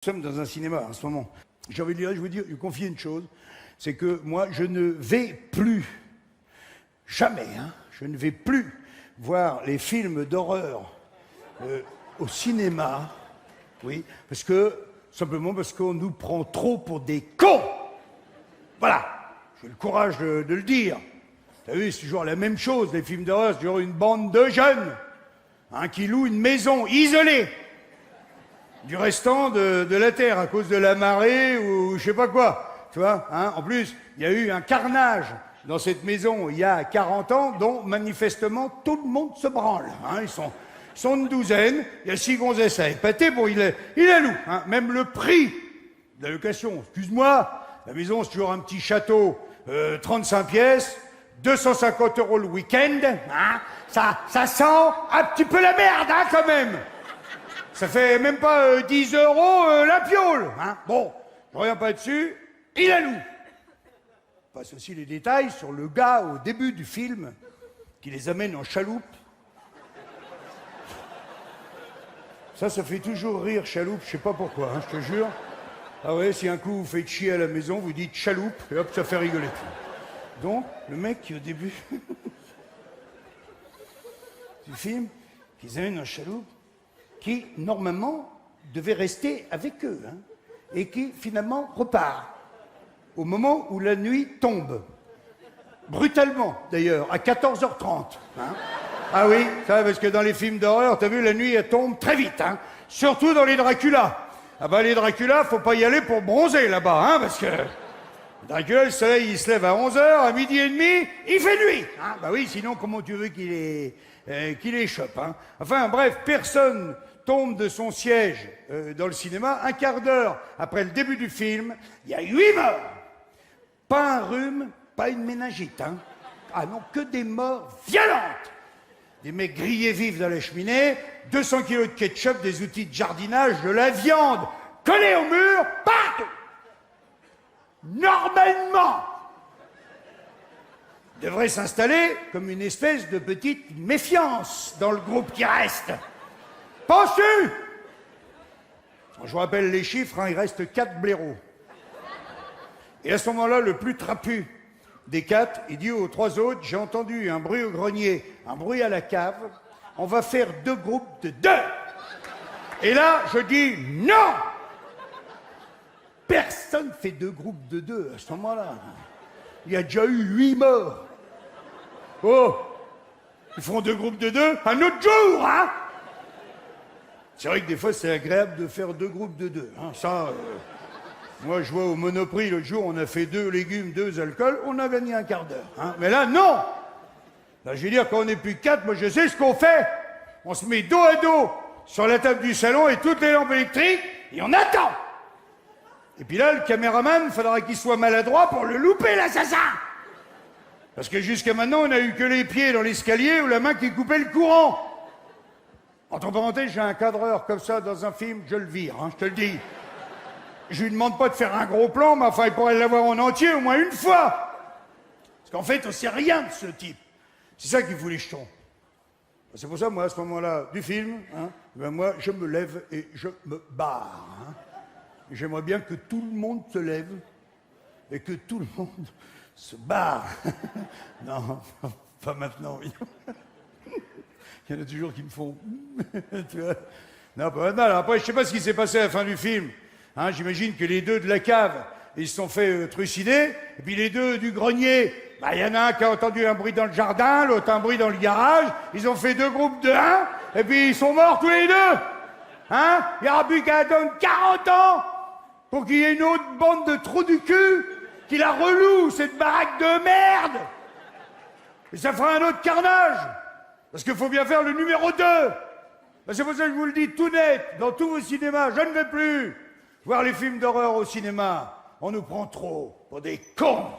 Nous sommes dans un cinéma en ce moment. J'ai envie de dire, je vous confier une chose, c'est que moi, je ne vais plus, jamais, je ne vais plus voir les films d'horreur au cinéma, oui, simplement parce qu'on nous prend trop pour des cons. Voilà, j'ai le courage de le dire. Vous savez, c'est toujours la même chose, les films d'horreur, c'est toujours une bande de jeunes qui louent une maison isolée du restant de la Terre à cause de la marée ou je sais pas quoi, tu vois, En plus, il y a eu un carnage dans cette maison il y a 40 ans dont manifestement tout le monde se branle, Ils sont une douzaine, il y a 6 gonzesses à épater, bon, il est lourd, Même le prix de la location, excuse-moi, la maison c'est toujours un petit château, 35 pièces, 250 € le week-end, ça sent un petit peu la merde, quand même. Ça fait même pas 10 € la piole, Bon, je reviens pas dessus, il a loup. Je passe aussi les détails sur le gars au début du film qui les amène en chaloupe. Ça fait toujours rire, chaloupe, je sais pas pourquoi, je te jure. Ah ouais, si un coup vous faites chier à la maison, vous dites chaloupe, et hop, ça fait rigoler. Donc, le mec qui au début du film, qu'ils amènent en chaloupe, qui, normalement, devait rester avec eux, et qui, finalement, repart, au moment où la nuit tombe. Brutalement, d'ailleurs, à 14h30. Ah oui, ça, parce que dans les films d'horreur, t'as vu, la nuit, elle tombe très vite, Surtout dans les Dracula. Ah bah, les Dracula, faut pas y aller pour bronzer, là-bas, parce que... Dracula, le soleil, il se lève à 11h, à 12h30, il fait nuit. Bah oui, sinon, comment tu veux qu'il les chope, Enfin, bref, personne tombe de son siège dans le cinéma. Un quart d'heure après le début du film, il y a 8 morts. Pas un rhume, pas une méningite, Ah non, que des morts violentes. Des mecs grillés vifs dans la cheminée, 200 kilos de ketchup, des outils de jardinage, de la viande collée au mur, partout. Normalement, devrait s'installer comme une espèce de petite méfiance dans le groupe qui reste. Penses-tu? Je vous rappelle les chiffres, il reste 4 blaireaux. Et à ce moment-là, le plus trapu des 4, il dit aux 3 autres, j'ai entendu un bruit au grenier, un bruit à la cave, on va faire 2 groupes de 2. Et là, je dis non! Personne fait 2 groupes de 2 à ce moment-là. Il y a déjà eu 8 morts. Oh! Ils font 2 groupes de 2 un autre jour, C'est vrai que des fois, c'est agréable de faire 2 groupes de 2. Moi, je vois au Monoprix, l'autre jour, on a fait 2 légumes, 2 alcools, on a gagné un quart d'heure. Mais là, non! Là, je veux dire, quand on n'est plus 4, moi, je sais ce qu'on fait. On se met dos à dos sur la table du salon et toutes les lampes électriques, et on attend! Et puis là, le caméraman, il faudra qu'il soit maladroit pour le louper, l'assassin! Parce que jusqu'à maintenant, on n'a eu que les pieds dans l'escalier ou la main qui coupait le courant. Entre parenthèses, j'ai un cadreur comme ça dans un film, je le vire, je te le dis. Je lui demande pas de faire un gros plan, mais enfin, il pourrait l'avoir en entier au moins une fois. Parce qu'en fait, on sait rien de ce type. C'est ça qui fout les jetons. C'est pour ça, moi, à ce moment-là du film, moi, je me lève et je me barre. J'aimerais bien que tout le monde se lève et que tout le monde se barre. Non, pas maintenant, oui. Il y en a toujours qui me font... tu vois. Non, pas maintenant. Après, je sais pas ce qui s'est passé à la fin du film. J'imagine que les 2 de la cave, ils se sont fait trucider. Et puis les 2 du grenier, il y en a un qui a entendu un bruit dans le jardin, l'autre un bruit dans le garage. Ils ont fait 2 groupes de 1, et puis ils sont morts tous les 2. Il n'y aura plus qu'à attendre 40 ans pour qu'il y ait une autre bande de trous du cul qui la reloue, cette baraque de merde. Et ça fera un autre carnage. Parce qu'il faut bien faire le numéro 2. C'est pour ça que je vous le dis tout net, dans tous vos cinémas, je ne vais plus voir les films d'horreur au cinéma. On nous prend trop pour des cons.